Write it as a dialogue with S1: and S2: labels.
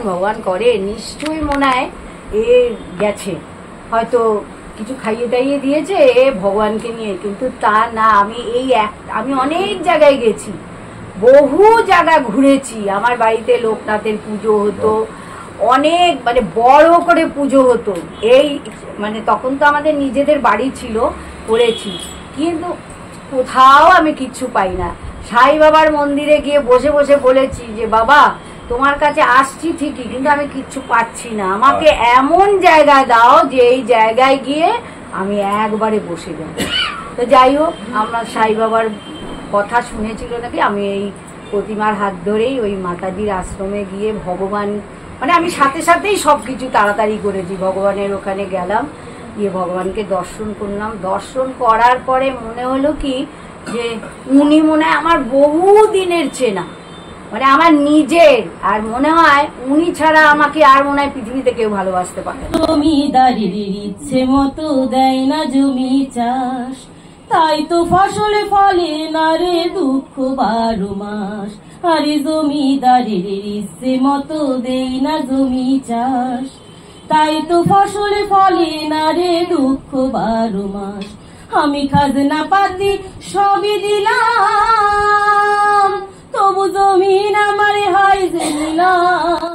S1: ভগবান করে, নিশ্চয়ই মনে হয় এ গেছে, হয়তো কিছু খাইয়ে টাইয়ে দিয়েছে এ ভগবানকে নিয়ে, কিন্তু তা না। আমি অনেক জায়গায় গেছি, বহু জায়গা ঘুরেছি। আমার বাড়িতে লোকনাথের পুজো হতো, অনেক মানে বড় করে পুজো হতো। এই মানে তখন তো আমাদের নিজেদের বাড়ি ছিল, করেছি, কিন্তু কোথাও আমি কিচ্ছু পাই না। সাই বাবার মন্দিরে গিয়ে বসে বসে বলেছি যে বাবা তোমার কাছে আসছি ঠিকই, কিন্তু আমি কিচ্ছু পাচ্ছি না, আমাকে এমন জায়গা দাও যে এই জায়গায় গিয়ে আমি একবারে বসে যাব। তো যাই হোক, আমরা সাই বাবার কথা শুনেছিল নাকি, আমি এই প্রতিমার হাত ধরেই ওই মাতাজির আশ্রমে গিয়ে ভগবান, মানে আমি সাথে সাথেই সবকিছু তাড়াতাড়ি করেছি। ভগবানের ওখানে গেলাম, গিয়ে ভগবানকে দর্শন করলাম। দর্শন করার পরে মনে হলো কি যে উনি মনে হয় আমার বহু দিনের চেনা, মানে আমার নিজের, আর মনে হয় উনি ছাড়া আমাকে আর মনে হয় পৃথিবীতে কেউ ভালোবাসতে পারে।
S2: জমিদারির ইচ্ছে মতো দেয় না জমি চাষ, তাই তো ফসলে ফলে না রে দুঃখ 12 মাস। আরে জমিদারির ইচ্ছে মতো দেয় না জমি চাষ, তাই তো ফসলে ফলে না রে দুঃখ 12 মাস। আমি খাজনা পাতি সবই দিলাম, তবু জমিন আমার হয় যে নিলাম।